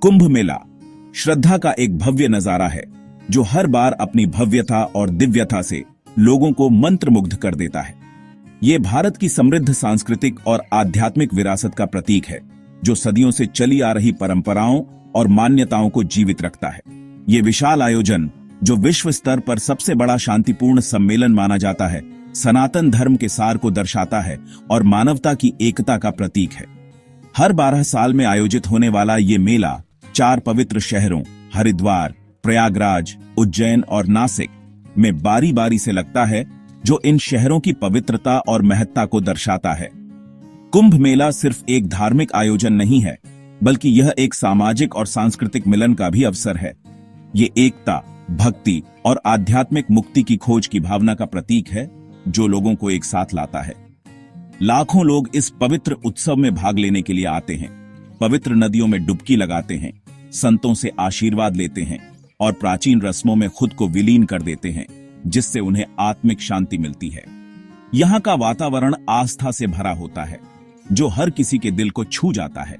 कुंभ मेला श्रद्धा का एक भव्य नजारा है जो हर बार अपनी भव्यता और दिव्यता से लोगों को मंत्रमुग्ध कर देता है। ये भारत की समृद्ध सांस्कृतिक और आध्यात्मिक विरासत का प्रतीक है जो सदियों से चली आ रही परंपराओं और मान्यताओं को जीवित रखता है। ये विशाल आयोजन, जो विश्व स्तर पर सबसे बड़ा शांतिपूर्ण सम्मेलन माना जाता है, सनातन धर्म के सार को दर्शाता है और मानवता की एकता का प्रतीक है। हर 12 साल में आयोजित होने वाला ये मेला 4 पवित्र शहरों हरिद्वार, प्रयागराज, उज्जैन और नासिक में बारी बारी से लगता है, जो इन शहरों की पवित्रता और महत्ता को दर्शाता है। कुंभ मेला सिर्फ एक धार्मिक आयोजन नहीं है, बल्कि यह एक सामाजिक और सांस्कृतिक मिलन का भी अवसर है। ये एकता, भक्ति और आध्यात्मिक मुक्ति की खोज की भावना का प्रतीक है, जो लोगों को एक साथ लाता है। लाखों लोग इस पवित्र उत्सव में भाग लेने के लिए आते हैं, पवित्र नदियों में डुबकी लगाते हैं, संतों से आशीर्वाद लेते हैं और प्राचीन रस्मों में खुद को विलीन कर देते हैं, जिससे उन्हें आत्मिक शांति मिलती है। यहाँ का वातावरण आस्था से भरा होता है, जो हर किसी के दिल को छू जाता है।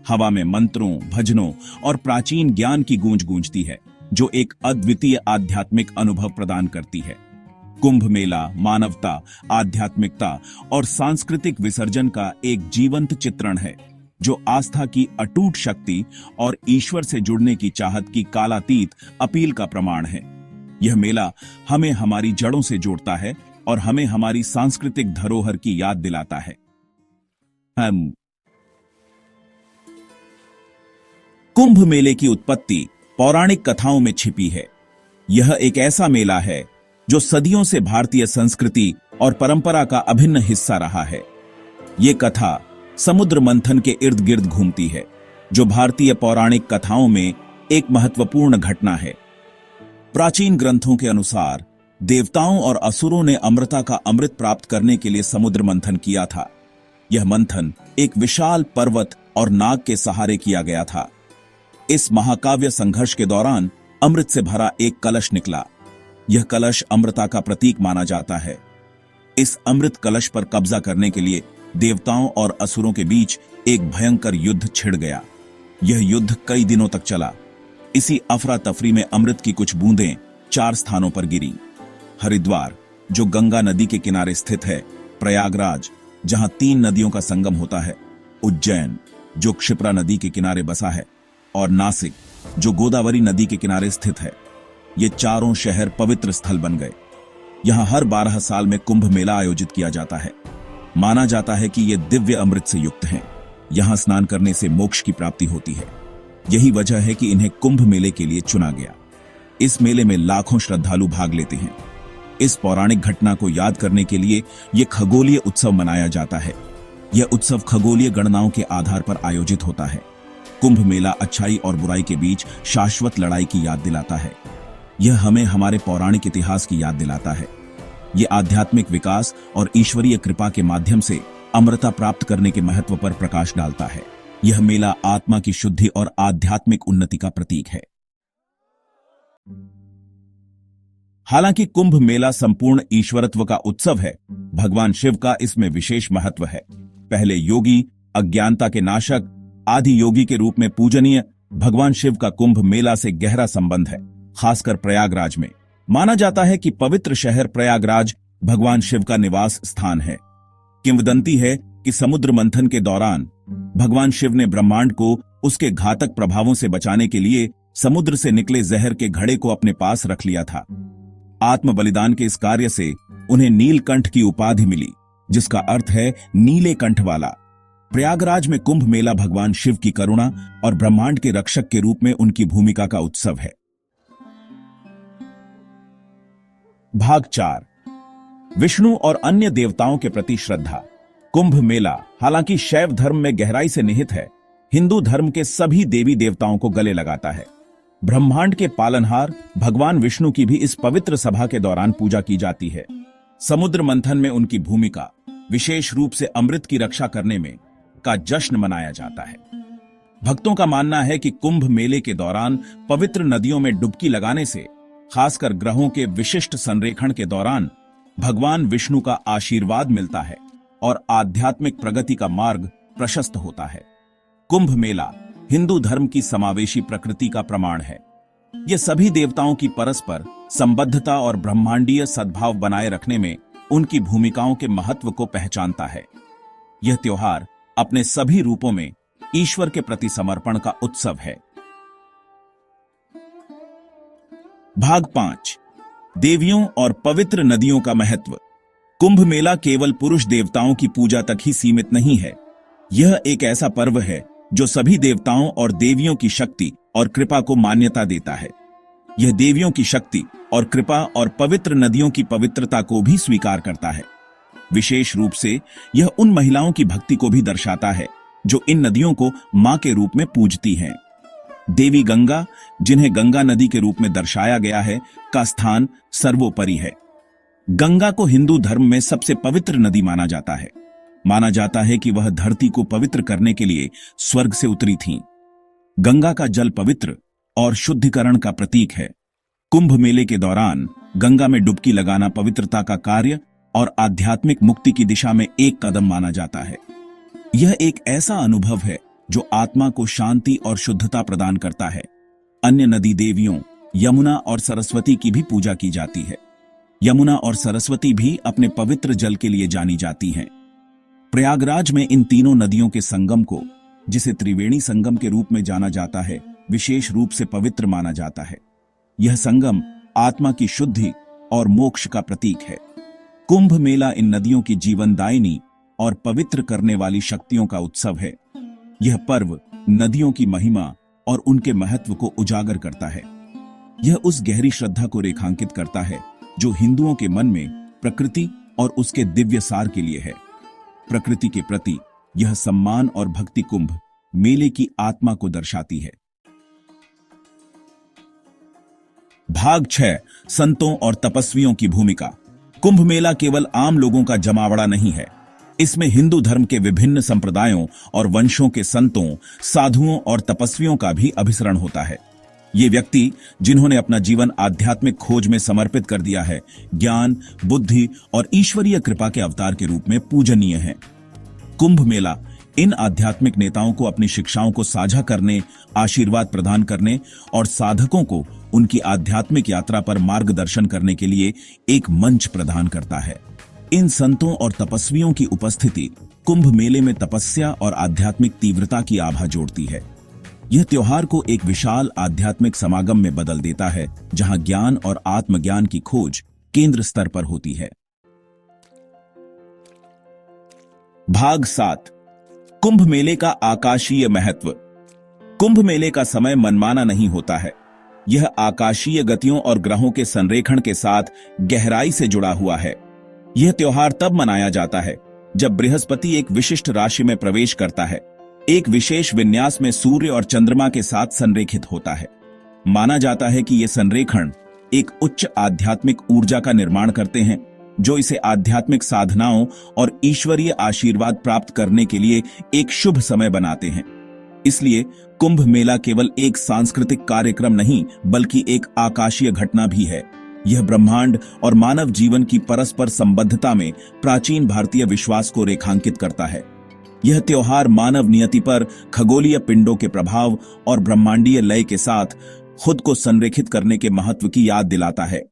हवा में मंत्रों, भजनों और प्राचीन ज्ञान की गूंज गूंजती है, जो एक अद्वितीय आध्यात्मिक अनुभव प्रदान करती है। कुंभ मेला मानवता, आध्यात्मिकता और सांस्कृतिक विसर्जन का एक जीवंत चित्रण है, जो आस्था की अटूट शक्ति और ईश्वर से जुड़ने की चाहत की कालातीत अपील का प्रमाण है। यह मेला हमें हमारी जड़ों से जोड़ता है और हमें हमारी सांस्कृतिक धरोहर की याद दिलाता है। कुंभ मेले की उत्पत्ति पौराणिक कथाओं में छिपी है। यह एक ऐसा मेला है जो सदियों से भारतीय संस्कृति और परंपरा का अभिन्न हिस्सा रहा है। ये कथा समुद्र मंथन के इर्द गिर्द घूमती है, जो भारतीय पौराणिक कथाओं में एक महत्वपूर्ण घटना है। प्राचीन ग्रंथों के अनुसार देवताओं और असुरों ने अमृता का अमृत प्राप्त करने के लिए समुद्र मंथन किया था। यह मंथन एक विशाल पर्वत और नाग के सहारे किया गया था। इस महाकाव्य संघर्ष के दौरान अमृत से भरा एक कलश निकला। यह कलश अमृता का प्रतीक माना जाता है। इस अमृत कलश पर कब्जा करने के लिए देवताओं और असुरों के बीच एक भयंकर युद्ध छिड़ गया। यह युद्ध कई दिनों तक चला। इसी अफरा तफरी में अमृत की कुछ बूंदें 4 स्थानों पर गिरी। हरिद्वार, जो गंगा नदी के किनारे स्थित है, प्रयागराज, जहां 3 नदियों का संगम होता है, उज्जैन, जो क्षिप्रा नदी के किनारे बसा है, और नासिक, जो गोदावरी नदी के किनारे स्थित है। ये चारों शहर पवित्र स्थल बन गए। यहां हर 12 साल में कुंभ मेला आयोजित किया जाता है। माना जाता है कि ये दिव्य अमृत से युक्त हैं। यहां स्नान करने से मोक्ष की प्राप्ति होती है। यही वजह है कि इन्हें कुंभ मेले के लिए चुना गया। इस मेले में लाखों श्रद्धालु भाग लेते हैं। इस पौराणिक घटना को याद करने के लिए यह खगोलीय उत्सव मनाया जाता है। यह उत्सव खगोलीय गणनाओं के आधार पर आयोजित होता है। कुंभ मेला अच्छाई और बुराई के बीच शाश्वत लड़ाई की याद दिलाता है। यह हमें हमारे पौराणिक इतिहास की याद दिलाता है। यह आध्यात्मिक विकास और ईश्वरीय कृपा के माध्यम से अमरता प्राप्त करने के महत्व पर प्रकाश डालता है। यह मेला आत्मा की शुद्धि और आध्यात्मिक उन्नति का प्रतीक है। हालांकि कुंभ मेला संपूर्ण ईश्वरत्व का उत्सव है, भगवान शिव का इसमें विशेष महत्व है। पहले योगी, अज्ञानता के नाशक, आदि योगी के रूप में पूजनीय भगवान शिव का कुंभ मेला से गहरा संबंध है, खासकर प्रयागराज में। माना जाता है कि पवित्र शहर प्रयागराज भगवान शिव का निवास स्थान है। किंवदंती है कि समुद्र मंथन के दौरान भगवान शिव ने ब्रह्मांड को उसके घातक प्रभावों से बचाने के लिए समुद्र से निकले जहर के घड़े को अपने पास रख लिया था। आत्म बलिदान के इस कार्य से उन्हें नीलकंठ की उपाधि मिली, जिसका अर्थ है नीले कंठ वाला। प्रयागराज में कुंभ मेला भगवान शिव की करुणा और ब्रह्मांड के रक्षक के रूप में उनकी भूमिका का उत्सव है। भाग 4, विष्णु और अन्य देवताओं के प्रति श्रद्धा। कुंभ मेला हालांकि शैव धर्म में गहराई से निहित है, हिंदू धर्म के सभी देवी देवताओं को गले लगाता है। ब्रह्मांड के पालनहार भगवान विष्णु की भी इस पवित्र सभा के दौरान पूजा की जाती है। समुद्र मंथन में उनकी भूमिका, विशेष रूप से अमृत की रक्षा करने में, का जश्न मनाया जाता है। भक्तों का मानना है कि कुंभ मेले के दौरान पवित्र नदियों में डुबकी लगाने से, खासकर ग्रहों के विशिष्ट संरेखण के दौरान, भगवान विष्णु का आशीर्वाद मिलता है और आध्यात्मिक प्रगति का मार्ग प्रशस्त होता है। कुंभ मेला हिंदू धर्म की समावेशी प्रकृति का प्रमाण है। यह सभी देवताओं की परस्पर संबद्धता और ब्रह्मांडीय सद्भाव बनाए रखने में उनकी भूमिकाओं के महत्व को पहचानता है। यह त्योहार अपने सभी रूपों में ईश्वर के प्रति समर्पण का उत्सव है। भाग 5 देवियों और पवित्र नदियों का महत्व। कुंभ मेला केवल पुरुष देवताओं की पूजा तक ही सीमित नहीं है। यह एक ऐसा पर्व है जो सभी देवताओं और देवियों की शक्ति और कृपा को मान्यता देता है। यह देवियों की शक्ति और कृपा और पवित्र नदियों की पवित्रता को भी स्वीकार करता है। विशेष रूप से यह उन महिलाओं की भक्ति को भी दर्शाता है जो इन नदियों को मां के रूप में पूजती हैं। देवी गंगा, जिन्हें गंगा नदी के रूप में दर्शाया गया है, का स्थान सर्वोपरि है। गंगा को हिंदू धर्म में सबसे पवित्र नदी माना जाता है। माना जाता है कि वह धरती को पवित्र करने के लिए स्वर्ग से उतरी थीं। गंगा का जल पवित्र और शुद्धिकरण का प्रतीक है। कुंभ मेले के दौरान गंगा में डुबकी लगाना पवित्रता का कार्य और आध्यात्मिक मुक्ति की दिशा में एक कदम माना जाता है। यह एक ऐसा अनुभव है जो आत्मा को शांति और शुद्धता प्रदान करता है। अन्य नदी देवियों यमुना और सरस्वती की भी पूजा की जाती है। यमुना और सरस्वती भी अपने पवित्र जल के लिए जानी जाती हैं। प्रयागराज में इन तीनों नदियों के संगम को, जिसे त्रिवेणी संगम के रूप में जाना जाता है, विशेष रूप से पवित्र माना जाता है। यह संगम आत्मा की शुद्धि और मोक्ष का प्रतीक है। कुंभ मेला इन नदियों की जीवनदायिनी और पवित्र करने वाली शक्तियों का उत्सव है। यह पर्व नदियों की महिमा और उनके महत्व को उजागर करता है। यह उस गहरी श्रद्धा को रेखांकित करता है जो हिंदुओं के मन में प्रकृति और उसके दिव्य सार के लिए है। प्रकृति के प्रति यह सम्मान और भक्ति कुंभ मेले की आत्मा को दर्शाती है। भाग 6 संतों और तपस्वियों की भूमिका। कुंभ मेला केवल आम लोगों का जमावड़ा नहीं है। इसमें हिंदू धर्म के विभिन्न संप्रदायों और वंशों के संतों, साधुओं और तपस्वियों का भी अभिसरण होता है। ये व्यक्ति, जिन्होंने अपना जीवन आध्यात्मिक खोज में समर्पित कर दिया है, ज्ञान, बुद्धि और ईश्वरीय कृपा के अवतार के रूप में पूजनीय हैं। कुंभ मेला इन आध्यात्मिक नेताओं को अपनी शिक्षाओं को साझा करने, आशीर्वाद प्रदान करने और साधकों को उनकी आध्यात्मिक यात्रा पर मार्गदर्शन करने के लिए एक मंच प्रदान करता है। इन संतों और तपस्वियों की उपस्थिति कुंभ मेले में तपस्या और आध्यात्मिक तीव्रता की आभा जोड़ती है। यह त्योहार को एक विशाल आध्यात्मिक समागम में बदल देता है, जहां ज्ञान और आत्मज्ञान की खोज केंद्र स्तर पर होती है। भाग 7 कुंभ मेले का आकाशीय महत्व। कुंभ मेले का समय मनमाना नहीं होता है। यह आकाशीय गतियों और ग्रहों के संरेखण के साथ गहराई से जुड़ा हुआ है। यह त्योहार तब मनाया जाता है जब बृहस्पति एक विशिष्ट राशि में प्रवेश करता है, एक विशेष विन्यास में सूर्य और चंद्रमा के साथ संरेखित होता है। माना जाता है कि ये संरेखण एक उच्च आध्यात्मिक ऊर्जा का निर्माण करते हैं, जो इसे आध्यात्मिक साधनाओं और ईश्वरीय आशीर्वाद प्राप्त करने के लिए एक शुभ समय बनाते हैं। इसलिए कुंभ मेला केवल एक सांस्कृतिक कार्यक्रम नहीं, बल्कि एक आकाशीय घटना भी है। यह ब्रह्मांड और मानव जीवन की परस्पर संबद्धता में प्राचीन भारतीय विश्वास को रेखांकित करता है। यह त्योहार मानव नियति पर खगोलीय पिंडों के प्रभाव और ब्रह्मांडीय लय के साथ खुद को संरेखित करने के महत्व की याद दिलाता है।